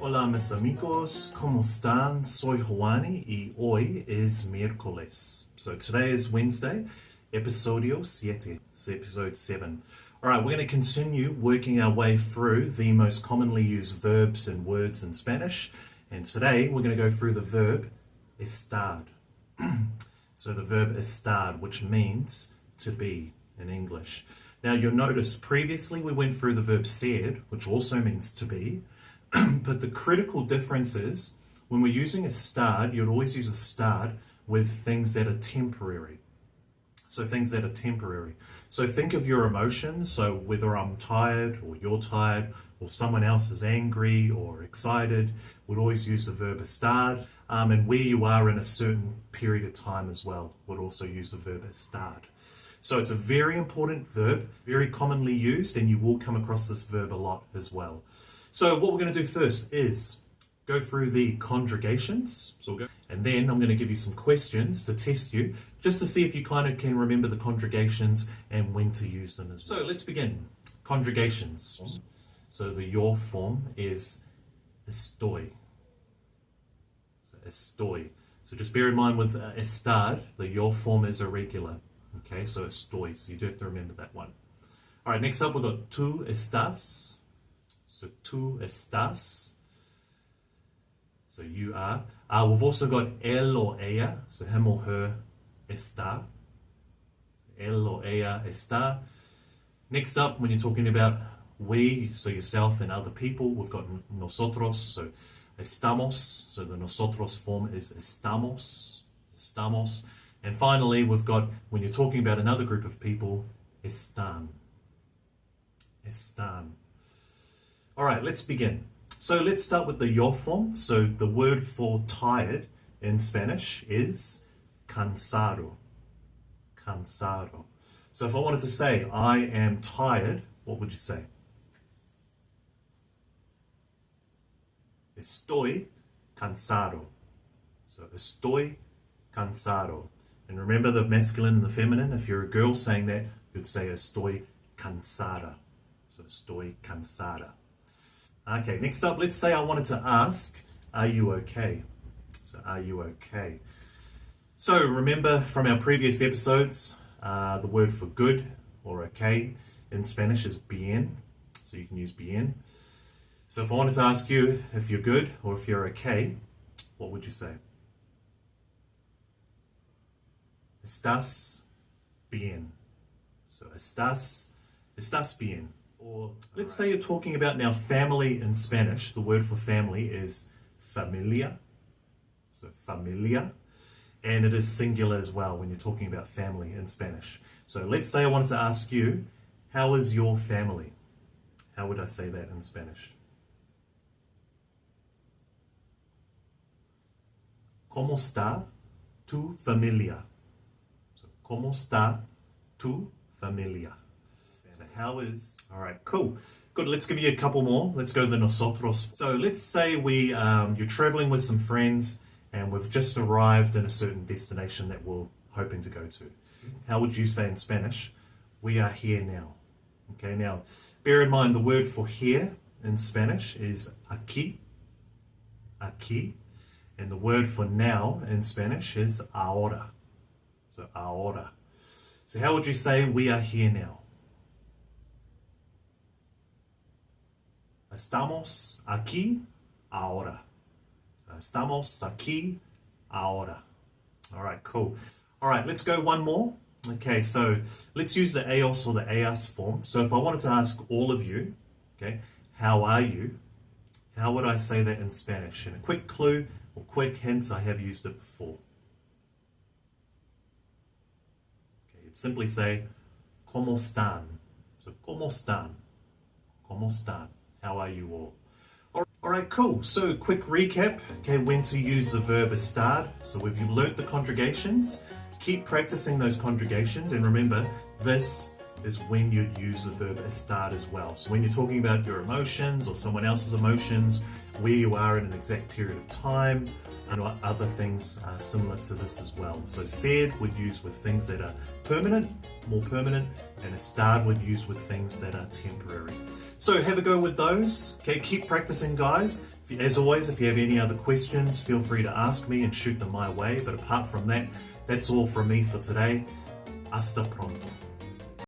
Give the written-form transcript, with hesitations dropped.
Hola mis amigos, ¿cómo están? Soy Juani y hoy es miércoles. So today is Wednesday, episodio 7, so episode 7. Alright, we're going to continue working our way through the most commonly used verbs and words in Spanish. And today we're going to go through the verb estar. So the verb estar, which means to be in English. Now you'll notice previously we went through the verb ser, which also means to be. But the critical difference is when we're using estar, you'd always use estar with things that are temporary. So things that are temporary. So think of your emotions. So whether I'm tired or you're tired or someone else is angry or excited, we'd always use the verb estar. And where you are in a certain period of time as well, would also use the verb estar. So it's a very important verb, very commonly used, and you will come across this verb a lot as well. So what we're going to do first is go through the conjugations. And then I'm going to give you some questions to test you, just to see if you kind of can remember the conjugations and when to use them as well. So let's begin. Conjugations. So the your form is estoy. So estoy. So just bear in mind with estar, the your form is irregular. Okay, so estoy. So you do have to remember that one. All right, next up we've got tú estás. So tú estás. So you are. We've also got él or ella. So him or her está. Él or ella está. Next up, when you're talking about we, so yourself and other people, we've got nosotros. So estamos. So the nosotros form is estamos. Estamos. And finally, we've got, when you're talking about another group of people, están. Están. All right, let's begin. So let's start with the yo form. So the word for tired in Spanish is cansado. Cansado. So if I wanted to say, I am tired, what would you say? Estoy cansado. So estoy cansado. And remember the masculine and the feminine. If you're a girl saying that, you'd say estoy cansada. So estoy cansada. Okay, next up, let's say I wanted to ask, are you okay? So are you okay? So remember from our previous episodes, the word for good or okay in Spanish is bien. So you can use bien. So if I wanted to ask you if you're good or if you're okay, what would you say? Estás bien. So estás bien. Or let's say you're talking about now family in Spanish. The word for family is familia. So familia. And it is singular as well when you're talking about family in Spanish. So let's say I wanted to ask you, how is your family? How would I say that in Spanish? ¿Cómo está tu familia? So, ¿cómo está tu familia? So how is, all right, cool. Good, let's give you a couple more. Let's go to the nosotros. So let's say you're traveling with some friends and we've just arrived in a certain destination that we're hoping to go to. How would you say in Spanish? We are here now. Okay, now bear in mind the word for here in Spanish is aquí. Aquí. And the word for now in Spanish is ahora. So ahora. So how would you say we are here now? Estamos aquí ahora. So estamos aquí ahora. All right, cool. All right, let's go one more. Okay, so let's use the ellos or the ellas form. So if I wanted to ask all of you, okay, how are you? How would I say that in Spanish? And a quick clue or quick hint, I have used it before. Okay, you'd simply say, ¿Cómo están? So, ¿Cómo están? ¿Cómo están? How are you all? All right, cool. So quick recap, okay, when to use the verb estar. So if you've learnt the conjugations, keep practicing those conjugations. And remember, this is when you'd use the verb estar as well. So when you're talking about your emotions or someone else's emotions, where you are in an exact period of time, and other things similar to this as well. So ser would use with things that are permanent, more permanent, and estar would use with things that are temporary. So have a go with those. Okay, keep practicing, guys. As always, if you have any other questions, feel free to ask me and shoot them my way. But apart from that, that's all from me for today. Hasta pronto.